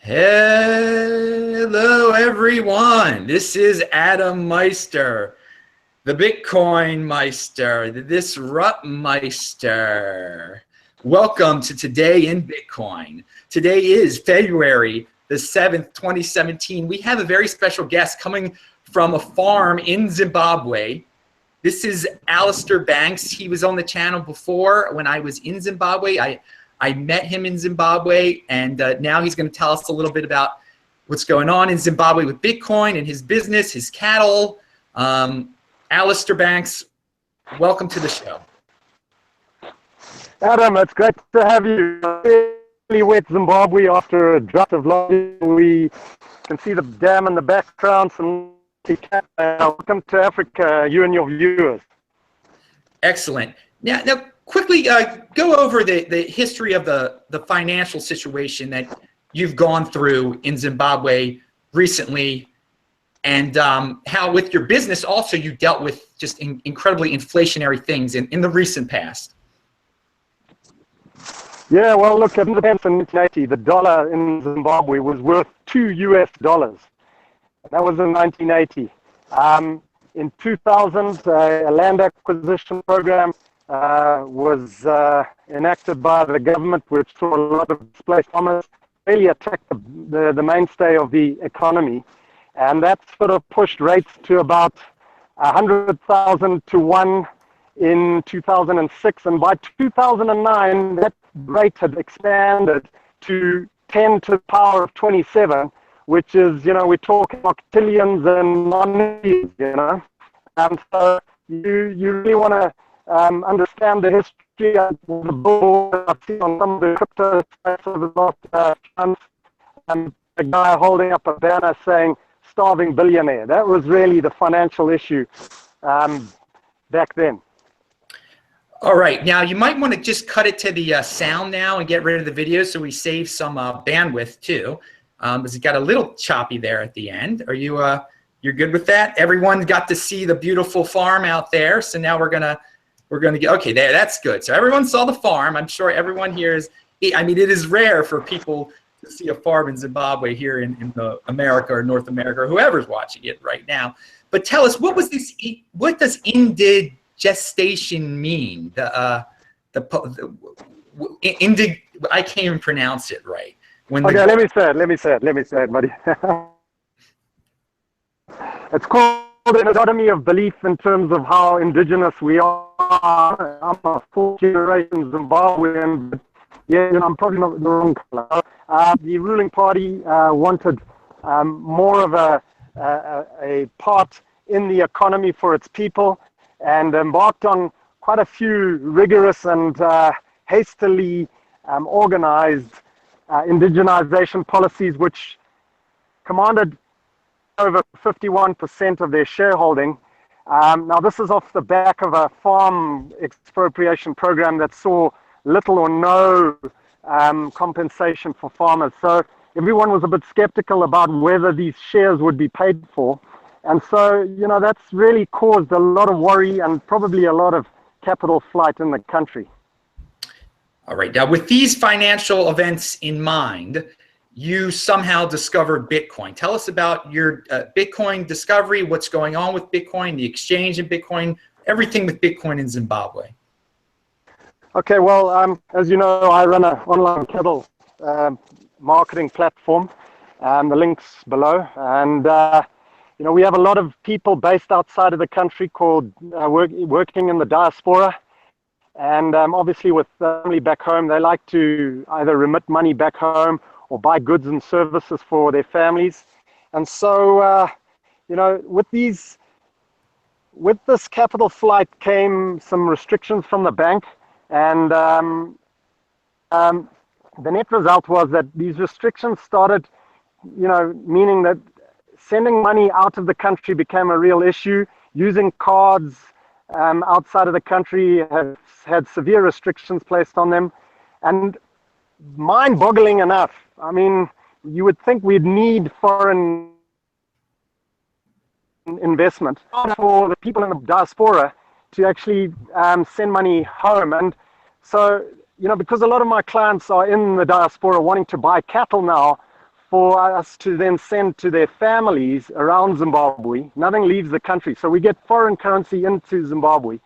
Hello, everyone. This is Adam Meister, the Bitcoin Meister, the Disrupt Meister. Welcome to Today in Bitcoin. Today is February the 7th, 2017. We have a very special guest coming from a farm in Zimbabwe. This is Allister Banks. He was on the channel before when I was in Zimbabwe. I met him in Zimbabwe, and now he's going to tell us a little bit about what's going on in Zimbabwe with Bitcoin and his business, his cattle. Allister Banks, welcome to the show. Adam, it's great to have you. Really wet Zimbabwe after a drought of last year. We can see the dam in the background. Welcome to Africa, you and your viewers. Excellent. Now quickly go over the history of the financial situation that you've gone through in Zimbabwe recently, and how with your business also you dealt with just incredibly inflationary things in the recent past. Yeah, well, look, in 1980, the dollar in Zimbabwe was worth $2 US. That was in 1980. In 2000, a land acquisition program was enacted by the government, which saw a lot of displaced farmers, really attacked the mainstay of the economy. And that sort of pushed rates to about 100,000 to 1 in 2006. And by 2009, that rate had expanded to 10 to the power of 27, which is, we're talking octillions and non-millions, And so you really want to understand the history of the bull I've seen on some of the crypto sites over the last months, and a guy holding up a banner saying starving billionaire. That was really the financial issue back then. All right, now you might want to just cut it to the sound now and get rid of the video so we save some bandwidth too, because it got a little choppy there at the end. Are you you're good with that? Everyone got to see the beautiful farm out there, so now we're gonna get, okay, there, that's good. So everyone saw the farm. I'm sure everyone here is, I mean, it is rare for people to see a farm in Zimbabwe here in America or North America or whoever's watching it right now. But tell us, what does indigestation mean? I can't even pronounce it right. Okay, let me say it, buddy. It's called an anatomy of belief in terms of how indigenous we are. I'm a fourth generation Zimbabwean, but yeah, I'm probably not the wrong color. The ruling party wanted more of a part in the economy for its people, and embarked on quite a few rigorous and hastily organized indigenization policies, which commanded over 51% of their shareholding. Now, this is off the back of a farm expropriation program that saw little or no compensation for farmers. So everyone was a bit skeptical about whether these shares would be paid for. And so, that's really caused a lot of worry and probably a lot of capital flight in the country. All right. Now, with these financial events in mind, you somehow discovered Bitcoin. Tell us about your Bitcoin discovery, what's going on with Bitcoin, the exchange in Bitcoin, everything with Bitcoin in Zimbabwe. Okay, well, as you know, I run an online cattle marketing platform, the link's below. And, we have a lot of people based outside of the country called working in the diaspora. And obviously with family back home, they like to either remit money back home or buy goods and services for their families. And so, with this capital flight came some restrictions from the bank. And the net result was that these restrictions started, meaning that sending money out of the country became a real issue. Using cards outside of the country has had severe restrictions placed on them. And mind-boggling enough, I mean, you would think we'd need foreign investment for the people in the diaspora to actually send money home. And so, because a lot of my clients are in the diaspora wanting to buy cattle now for us to then send to their families around Zimbabwe. Nothing leaves the country. So we get foreign currency into Zimbabwe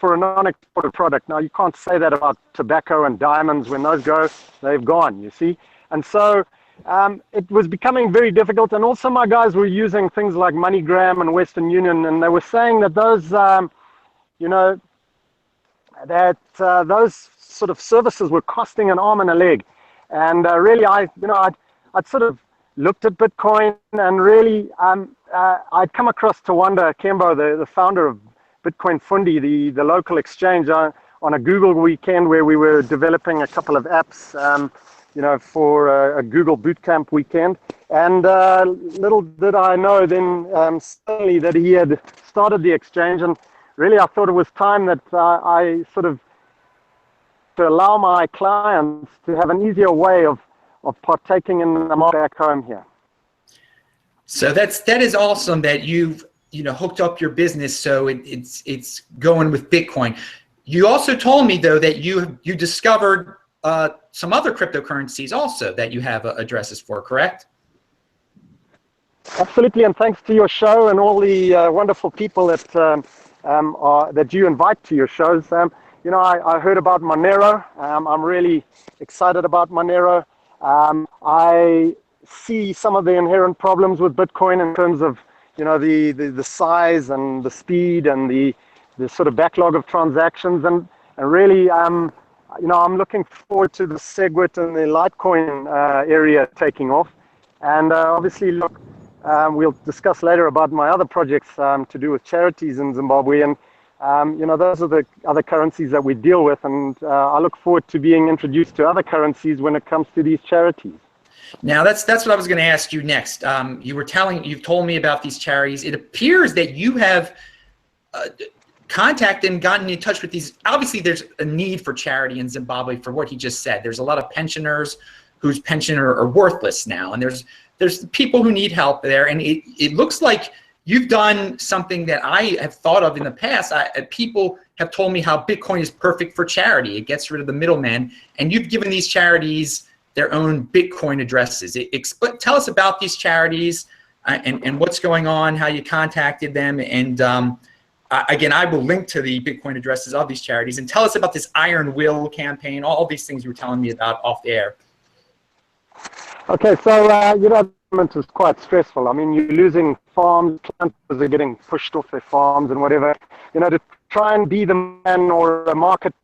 for a non-exported product. Now, you can't say that about tobacco and diamonds. When those go, they've gone, you see. And so it was becoming very difficult. And also my guys were using things like MoneyGram and Western Union, and they were saying that those, those sort of services were costing an arm and a leg. And really, I'd sort of looked at Bitcoin, and really, I'd come across Tawanda Kembo, the founder of Bitcoin Fundi, the local exchange, on a Google weekend where we were developing a couple of apps, for a Google Bootcamp weekend. And little did I know then suddenly that he had started the exchange, and really I thought it was time that I sort of to allow my clients to have an easier way of partaking in the market back home here. So that is awesome that you've hooked up your business so it's going with Bitcoin. You also told me though that you discovered some other cryptocurrencies also that you have addresses for, correct? Absolutely, and thanks to your show and all the wonderful people that you invite to your shows. I heard about Monero. I'm really excited about Monero. I see some of the inherent problems with Bitcoin in terms of, the size and the speed and the sort of backlog of transactions. And really, I'm looking forward to the SegWit and the Litecoin area taking off. And obviously, look, we'll discuss later about my other projects to do with charities in Zimbabwe. And those are the other currencies that we deal with, and I look forward to being introduced to other currencies when it comes to these charities. Now, that's what I was going to ask you next. You've told me about these charities. It appears that you have contacted and gotten in touch with these. Obviously, there's a need for charity in Zimbabwe for what he just said. There's a lot of pensioners whose pension are worthless now, and there's people who need help there, and it looks like you've done something that I have thought of in the past. People have told me how Bitcoin is perfect for charity. It gets rid of the middleman, and you've given these charities their own Bitcoin addresses. Tell us about these charities and what's going on, how you contacted them, and again, I will link to the Bitcoin addresses of these charities, and tell us about this Iron Will campaign, all these things you were telling me about off the air. Okay, so it was quite stressful. I mean, you're losing farms, planters are getting pushed off their farms and whatever. To try and be the man or a market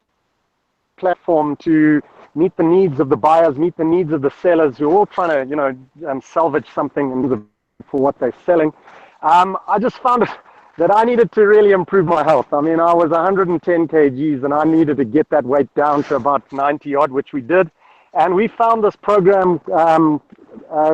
platform to meet the needs of the buyers, meet the needs of the sellers who are all trying to, salvage something for what they're selling. I just found that I needed to really improve my health. I mean, I was 110 kgs and I needed to get that weight down to about 90 odd, which we did. And we found this program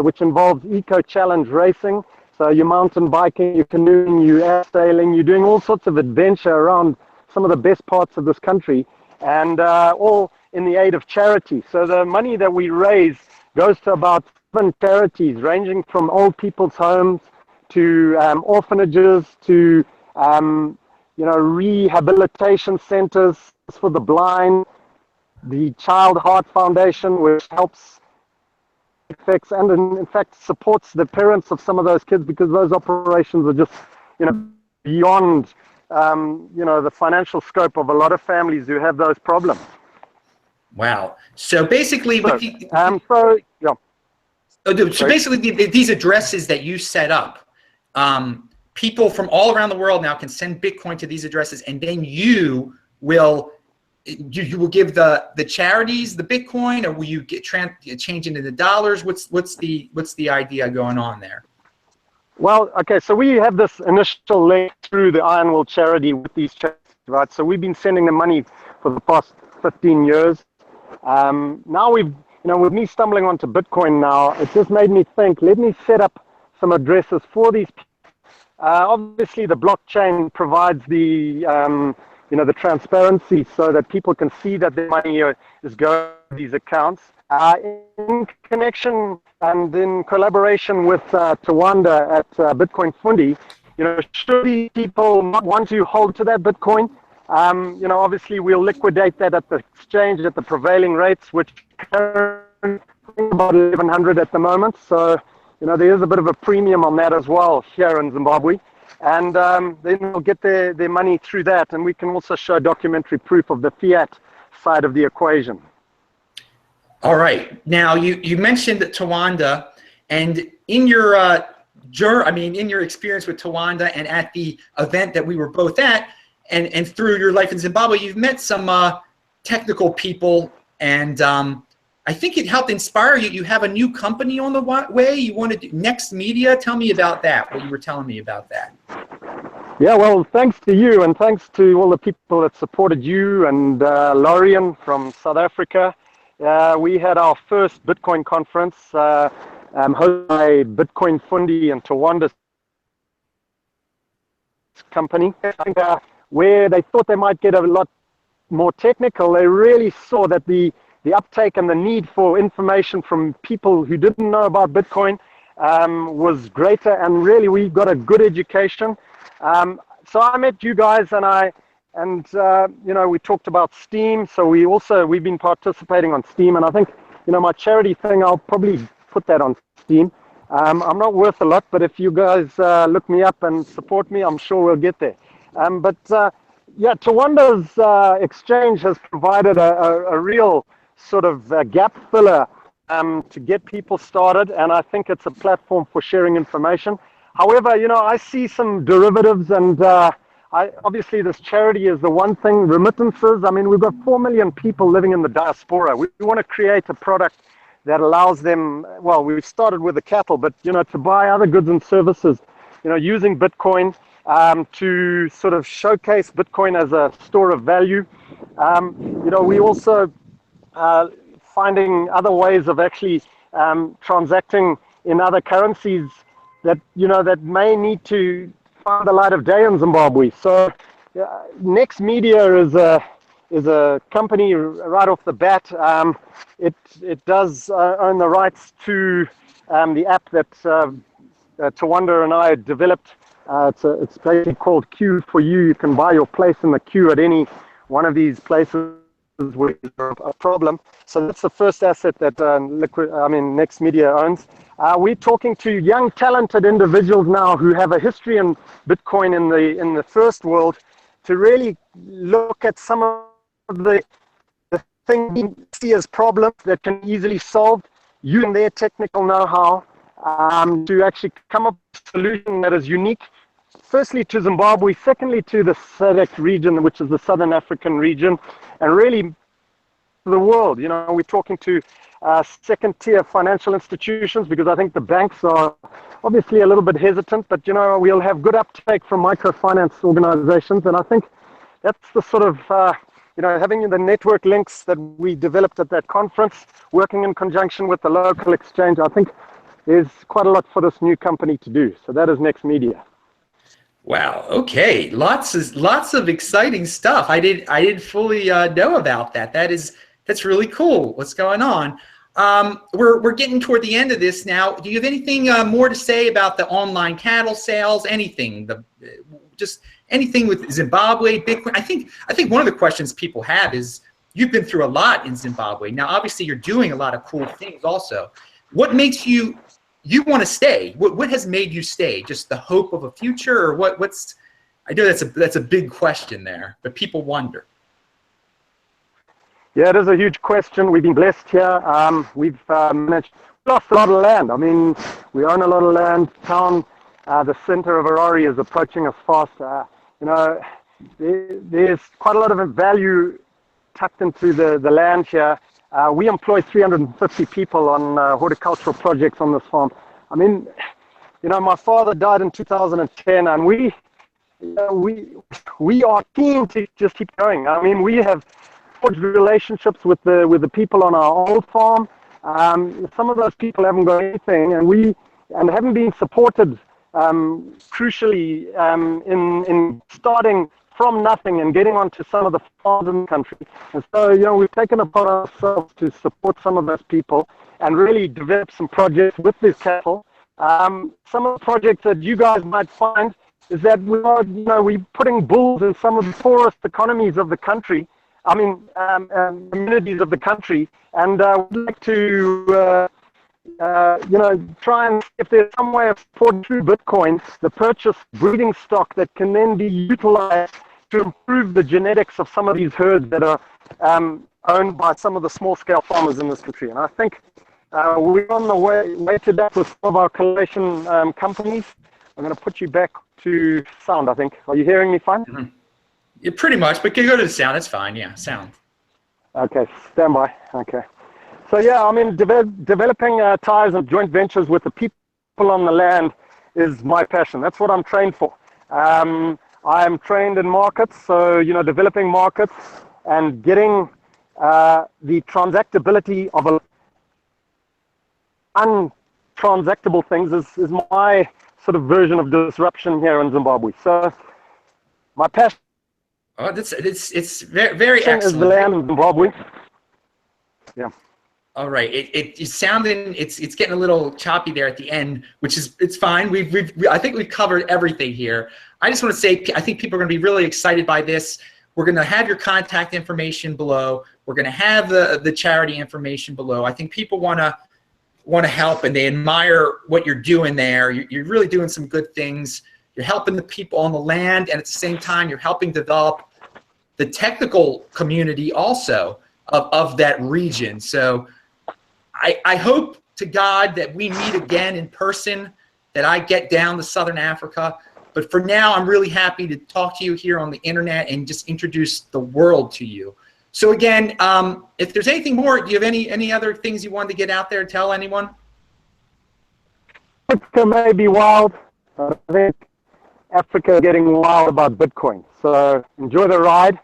which involves eco challenge racing. So you're mountain biking, you're canoeing, you're abseiling, you're doing all sorts of adventure around some of the best parts of this country, and all in the aid of charity. So the money that we raise goes to about 7 charities, ranging from old people's homes to orphanages to rehabilitation centers for the blind, the Child Heart Foundation, which helps effects and in fact supports the parents of some of those kids, because those operations are just beyond the financial scope of a lot of families who have those problems. Wow. So basically these addresses that you set up, people from all around the world now can send Bitcoin to these addresses, and then you will give the charities the Bitcoin, or will you change into the dollars? What's the idea going on there? Well, okay, so we have this initial link through the Iron Will charity with these charities, right? So we've been sending them money for the past 15 years. Now with me stumbling onto Bitcoin now, it just made me think, let me set up some addresses for these people. Obviously, the blockchain provides the the transparency so that people can see that their money is going to these accounts. In connection and in collaboration with Tawanda at Bitcoin Fundi, should these people not want to hold to that Bitcoin, obviously we'll liquidate that at the exchange at the prevailing rates, which currently about 1100 at the moment. So, there is a bit of a premium on that as well here in Zimbabwe. And then they'll get their money through that. And we can also show documentary proof of the fiat side of the equation. All right. Now, you mentioned Tawanda, and in your in your experience with Tawanda and at the event that we were both at, and through your life in Zimbabwe, you've met some technical people, and I think it helped inspire you. You have a new company on the way. You want to do Next Media. Tell me about that, what you were telling me about that. Yeah, well, thanks to you, and thanks to all the people that supported you and Lorian from South Africa. We had our first Bitcoin conference hosted by Bitcoin Fundi and Tawanda's company. I think, where they thought they might get a lot more technical, they really saw that the uptake and the need for information from people who didn't know about Bitcoin was greater, and really we got a good education. So I met you guys, and we talked about Steam. So we've been participating on Steam, and I think my charity thing, I'll probably put that on Steam. I'm not worth a lot, but if you guys look me up and support me, I'm sure we'll get there. Yeah, Tawanda's exchange has provided a real sort of gap filler to get people started, and I think it's a platform for sharing information. However, I see some derivatives, and obviously this charity is the one thing. Remittances, I mean, we've got 4 million people living in the diaspora. We want to create a product that allows them, well, we started with the cattle, but to buy other goods and services, using Bitcoin to sort of showcase Bitcoin as a store of value. We also finding other ways of actually transacting in other currencies that that may need to find the light of day in Zimbabwe. So Next Media is a company right off the bat. It does own the rights to the app that Tawanda and I developed. It's basically called Queue for You. You can buy your place in the queue at any one of these places where there's a problem. So that's the first asset that Next Media owns. We're talking to young, talented individuals now who have a history in Bitcoin in the first world to really look at some of the things we see as problems that can easily solve using their technical know-how to actually come up with a solution that is unique. Firstly to Zimbabwe, secondly to the SADC region, which is the Southern African region, and really the world. We're talking to second-tier financial institutions, because I think the banks are obviously a little bit hesitant, but we'll have good uptake from microfinance organizations, and I think that's the sort of having the network links that we developed at that conference, working in conjunction with the local exchange. I think there's quite a lot for this new company to do. So that is Next Media. Wow. Okay. Lots of exciting stuff. I didn't fully know about that. That's really cool. What's going on? We're getting toward the end of this now. Do you have anything more to say about the online cattle sales? Anything? Just anything with Zimbabwe, Bitcoin? I think one of the questions people have is, you've been through a lot in Zimbabwe. Now, obviously, you're doing a lot of cool things also. What makes you want to stay? What has made you stay? Just the hope of a future, or what's? I know that's a big question there, but people wonder. Yeah, it is a huge question. We've been blessed here. We've lost a lot of land. I mean, we own a lot of land. Town, the center of Harare is approaching us fast. There's quite a lot of value tucked into the land here. We employ 350 people on horticultural projects on this farm. I mean, my father died in 2010, and we are keen to just keep going. I mean, we have forged relationships with the people on our old farm. Some of those people haven't got anything, and haven't been supported crucially in starting from nothing and getting onto some of the farms in the country. And so, we've taken upon ourselves to support some of those people and really develop some projects with these cattle. Some of the projects that you guys might find is that we're putting bulls in some of the poorest economies of the country, communities of the country, and would like to, try and, if there's some way of supporting through Bitcoin, the purchase breeding stock that can then be utilized to improve the genetics of some of these herds that are owned by some of the small-scale farmers in this country. And I think we're on the way to that with some of our collation companies. I'm going to put you back to sound, I think. Are you hearing me fine? Mm-hmm. Yeah, pretty much, but go to the sound. That's fine. Yeah, sound. Okay, stand by. Okay. So yeah, I mean, developing ties and joint ventures with the people on the land is my passion. That's what I'm trained for. I'm trained in markets, so developing markets and getting the transactability of untransactable things is my sort of version of disruption here in Zimbabwe. So my passion. Oh, it's very, very excellent. Is the land in Zimbabwe. Yeah. All right. It's sounding. It's getting a little choppy there at the end, which is it's fine. I think we've covered everything here. I just want to say I think people are going to be really excited by this. We're going to have your contact information below. We're going to have the charity information below. I think people want to help, and they admire what you're doing there. You're really doing some good things. You're helping the people on the land, and at the same time, you're helping develop the technical community also of that region. So I hope to God that we meet again in person, that I get down to Southern Africa. But for now, I'm really happy to talk to you here on the internet and just introduce the world to you. So again, if there's anything more, do you have any other things you wanted to get out there and tell anyone? Africa may be wild. I think Africa is getting wild about Bitcoin. So enjoy the ride.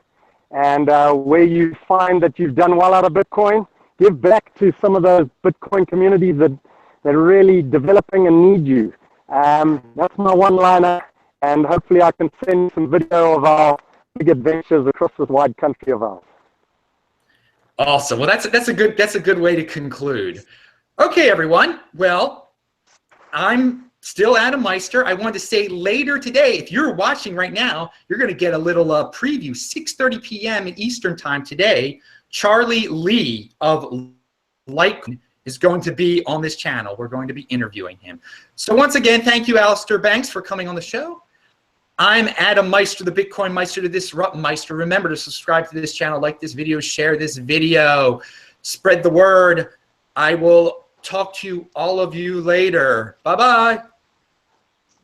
And where you find that you've done well out of Bitcoin, give back to some of those Bitcoin communities that are really developing and need you. That's my one-liner, and hopefully I can send some video of our big adventures across this wide country of ours. Awesome. Well, that's a good way to conclude. Okay, everyone. Well, I'm still Adam Meister. I wanted to say later today, if you're watching right now, you're going to get a little preview, 6:30 p.m. Eastern time today. Charlie Lee of Litecoin is going to be on this channel. We're going to be interviewing him. So once again, thank you, Allister Banks, for coming on the show. I'm Adam Meister, the Bitcoin Meister, the Disrupt Meister. Remember to subscribe to this channel, like this video, share this video, spread the word. I will talk to all of you later. Bye-bye.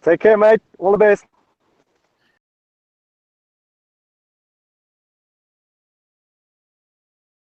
Take care, mate. All the best.